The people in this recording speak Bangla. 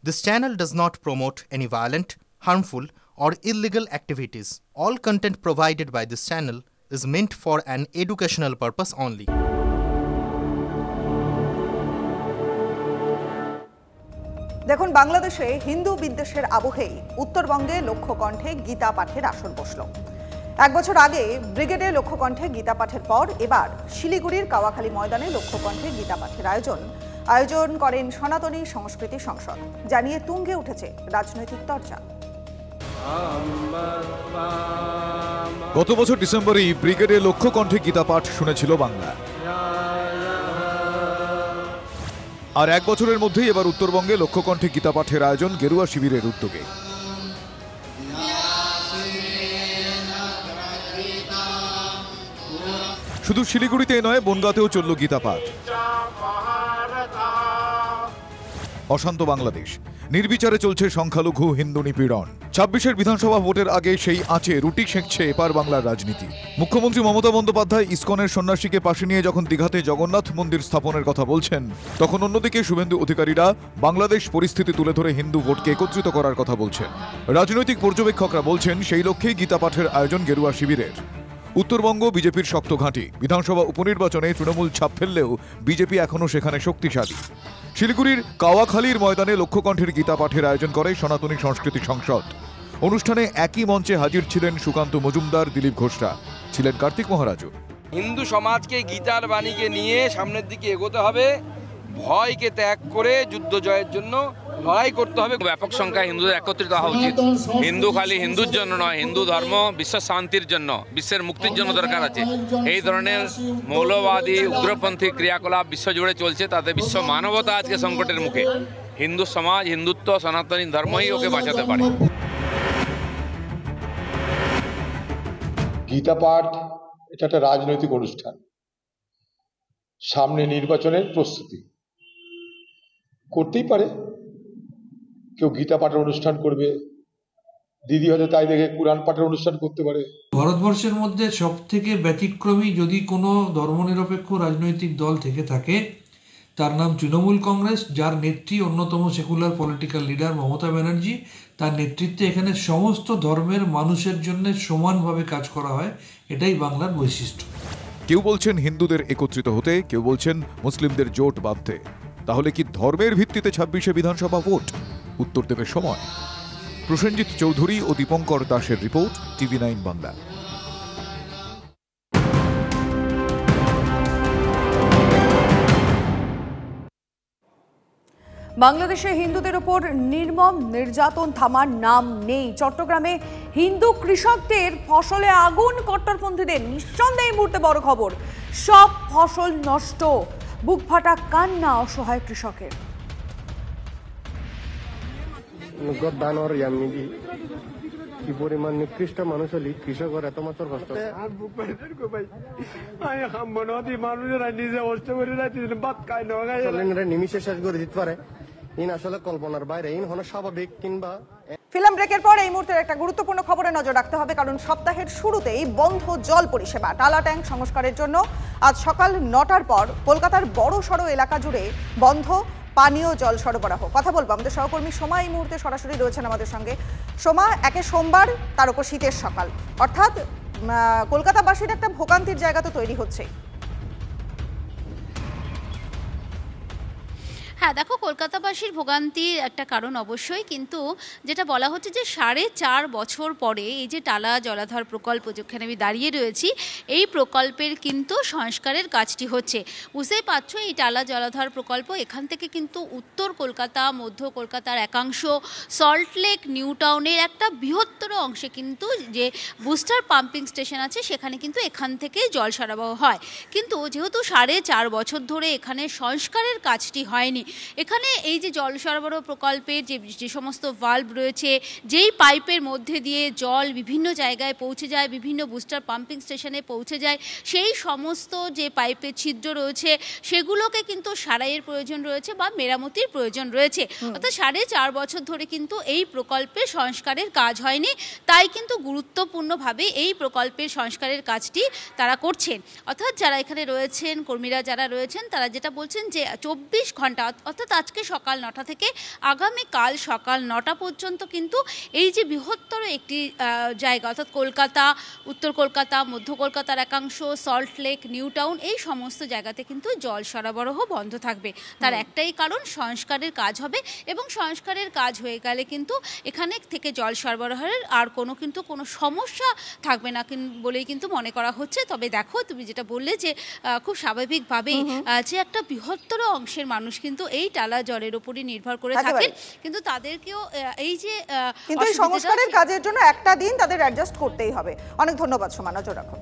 This channel does not promote any violent, harmful, or illegal activities. All content provided by this channel is meant for an educational purpose only. দেখুন, বাংলাদেশে হিন্দু বিদ্বেষের আবহেই উত্তরবঙ্গে লক্ষ্যকণ্ঠে গীতা পাঠের আসর বসল। এক বছর আগে ব্রিগেডে লক্ষ্যকণ্ঠে গীতা পাঠের পর এবার শিলিগুড়ির কাওয়াখালী ময়দানে লক্ষ্যকণ্ঠে গীতা পাঠের আয়োজন করেন সনাতনী সংস্কৃতি সংসদ। জানিয়ে তুঙ্গে উঠেছে রাজনৈতিক চর্চা। গত বছর ডিসেম্বরেই ব্রিগেডে লক্ষ্যকণ্ঠে গীতা পাঠ শুনেছিল বাংলা, আর এক বছরের মধ্যেই এবার উত্তরবঙ্গে লক্ষ্যকণ্ঠে গীতা পাঠের আয়োজন গেরুয়া শিবিরের উদ্যোগে। শুধু শিলিগুড়িতে নয়, বনগাঁতেও চলল গীতা পাঠ। অশান্ত বাংলাদেশ, নির্বিচারে চলছে সংখ্যালঘু হিন্দু নিপীড়ন। ২৬-এর বিধানসভা ভোটের আগে সেই আঁচে রুটি সেঁকছে এপার বাংলার রাজনীতি। মুখ্যমন্ত্রী মমতা বন্দ্যোপাধ্যায় ইসকনের সন্ন্যাসীকে পাশে নিয়ে যখন দীঘাতে জগন্নাথ মন্দির স্থাপনের কথা বলছেন, তখন অন্যদিকে শুভেন্দু অধিকারীরা বাংলাদেশ পরিস্থিতি তুলে ধরে হিন্দু ভোটকে একত্রিত করার কথা বলছেন। রাজনৈতিক পর্যবেক্ষকরা বলছেন সেই লক্ষ্যেই গীতা পাঠের আয়োজন গেরুয়া শিবিরের। উত্তরবঙ্গ বিজেপির শক্ত ঘাঁটি। বিধানসভা উপনির্বাচনে তৃণমূল ছাপ ফেললেও বিজেপি এখনও সেখানে শক্তিশালী। শিলিগুড়ির কাওয়াখালীর ময়দানে লক্ষ্যকণ্ঠের গীতা পাঠের আয়োজন করে সনাতনী সংস্কৃতি সংসদ। অনুষ্ঠানে একই মঞ্চে হাজির ছিলেন সুকান্ত মজুমদার, দিলীপ ঘোষরা, ছিলেন কার্তিক মহারাজও। হিন্দু সমাজকে গীতার বাণীকে নিয়ে সামনের দিকে এগোতে হবে, ভয়কে ত্যাগ করে যুদ্ধ জয়ের জন্য লড়াই করতে হবে। ব্যাপক সংখ্যায় হিন্দুদের একত্রিত হওয়া উচিত। হিন্দু খালি হিন্দুর জন্য নয়, হিন্দু ধর্ম বিশ্ব শান্তির জন্য, বিশ্বের মুক্তির জন্য দরকার আছে। এই ধরনের মৌলবাদী উগ্রপন্থী ক্রিয়াকলাপ বিশ্বজুড়ে চলছে, তাতে বিশ্ব মানবতা আজকে সংকটের মুখে। হিন্দু সমাজ, হিন্দুত্ব, সনাতনী ধর্মই ওকে বাঁচাতে পারে। গীতা পাঠ এটা একটা রাজনৈতিক অনুষ্ঠান, সামনে নির্বাচনের প্রস্তুতি। করতেই পারে কেউ গীতা পাঠের অনুষ্ঠান করবে, দিদি হয়তো তাই দেখে কুরআন পাঠের অনুষ্ঠান করতে পারে। ভারতবর্ষের মধ্যে সব থেকে ব্যতিক্রমী যদি কোনো ধর্মনিরপেক্ষ রাজনৈতিক দল থেকে থাকে, তার নাম তৃণমূল কংগ্রেস, যার নেত্রী অন্যতম secular political leader Mamata Banerjee. তার নেতৃত্বে এখানে সমস্ত ধর্মের মানুষের জন্য সমানভাবে কাজ করা হয়, এটাই বাংলার বৈশিষ্ট্য। কেউ বলছেন হিন্দুদের একত্রিত হতে, কেউ বলছেন মুসলিমদের জোট বাঁধতে। তাহলে কি ধর্মের ভিত্তিতে ২৬শে বিধানসভা ভোট? উত্তর দেবে সময়। প্রসেনজিৎ চৌধুরী ও দীপঙ্কর দাসের রিপোর্ট, TV9 বাংলা। বাংলাদেশে হিন্দুদের উপর নির্মম নির্যাতন থামার নাম নেই। চট্টগ্রামে হিন্দু কৃষকদের ফসলে আগুন, কট্টরপন্থীদের। নিঃসন্দেহে এই মুহূর্তে বড় খবর, সব ফসল নষ্ট। বুকফাটা কান্না অসহায় কৃষকের। কি পরিমাণ নিকৃষ্ট মানুষ হলি কৃষকের এত মাত্র কষ্ট। নিমিশে শেষ করে দিতে পারে, ইন আসলে কল্পনার বাইরে, ইন হলো স্বাভাবিক। কিংবা ফিল্ম ব্রেকের পর এই মুহূর্তে একটা গুরুত্বপূর্ণ খবরে নজর রাখতে হবে, কারণ সপ্তাহের শুরুতেই বন্ধ জল পরিষেবা। টালা ট্যাঙ্ক সংস্কারের জন্য আজ সকাল ৯টার পর কলকাতার বড় সড়ো এলাকা জুড়ে বন্ধ পানীয় জল সরবরাহ। কথা বলবো আমাদের সহকর্মী সোমা এই মুহূর্তে সরাসরি রয়েছেন আমাদের সঙ্গে। সোমা, একে সোমবার, তার উপর শীতের সকাল, অর্থাৎ কলকাতাবাসীর একটা ভোগান্তির জায়গা তো তৈরি হচ্ছে। হ্যাঁ দেখো, কলকাতাবাসীর ভোগান্তির একটা কারণ অবশ্যই, কিন্তু যেটা বলা হচ্ছে যে 4.5 বছর পরে এই যে টালা জলাধার প্রকল্প, যেখানে আমি দাঁড়িয়ে রয়েছি, এই প্রকল্পের কিন্তু সংস্কারের কাজটি হচ্ছে। বুঝতেই পারছো, এই টালা জলাধার প্রকল্প এখান থেকে কিন্তু উত্তর কলকাতা, মধ্য কলকাতার একাংশ, সল্টলেক, নিউ টাউনের একটা বৃহত্তর অংশে কিন্তু যে বুস্টার পাম্পিং স্টেশন আছে, সেখানে কিন্তু এখান থেকে জল সরবরাহ হয়। কিন্তু যেহেতু 4.5 বছর ধরে এখানে সংস্কারের কাজটি হয়নি, এখানে এই যে জল সরবরাহ প্রকল্পের যে সমস্ত ভাল্ব রয়েছে, যেই পাইপের মধ্যে দিয়ে জল বিভিন্ন জায়গায় পৌঁছে যায়, বিভিন্ন বুস্টার পাম্পিং স্টেশনে পৌঁছে যায়, সেই সমস্ত যে পাইপের ছিদ্র রয়েছে সেগুলোকে কিন্তু সারাইয়ের প্রয়োজন রয়েছে বা মেরামতির প্রয়োজন রয়েছে। অর্থাৎ 4.5 বছর ধরে কিন্তু এই প্রকল্পের সংস্কারের কাজ হয়নি, তাই কিন্তু গুরুত্বপূর্ণভাবে এই প্রকল্পের সংস্কারের কাজটি তারা করছেন। অর্থাৎ যারা এখানে রয়েছেন, কর্মীরা যারা রয়েছেন, তারা যেটা বলছেন যে 24 ঘন্টা অর্থাৎ আজকে সকাল 9টা থেকে আগামীকাল সকাল 9টা পর্যন্ত কিন্তু এই যে বৃহত্তর একটি জায়গা অর্থাৎ কলকাতা, উত্তর কলকাতা, মধ্য কলকাতার একাংশ, সল্ট লেক, নিউ টাউন, এই সমস্ত জায়গাতে কিন্তু জল সরবরাহ বন্ধ থাকবে। তার একটাই কারণ, সংস্কারের কাজ হবে এবং সংস্কারের কাজ হয়ে গেলে কিন্তু এখানে থেকে জল সরবরাহের আর কোনো সমস্যা থাকবে না বলেই কিন্তু মনে করা হচ্ছে। তবে দেখো, তুমি যেটা বললে যে খুব স্বাভাবিকভাবেই যে একটা বৃহত্তর অংশের মানুষ কিন্তু এই টালা জলের উপরই নির্ভর করে থাকেন, কিন্তু তাদেরকেও এই যে সংস্কারের কাজের জন্য একটা দিন তাদের অ্যাডজাস্ট করতেই হবে। অনেক ধন্যবাদ সোমা, নজর রাখুন।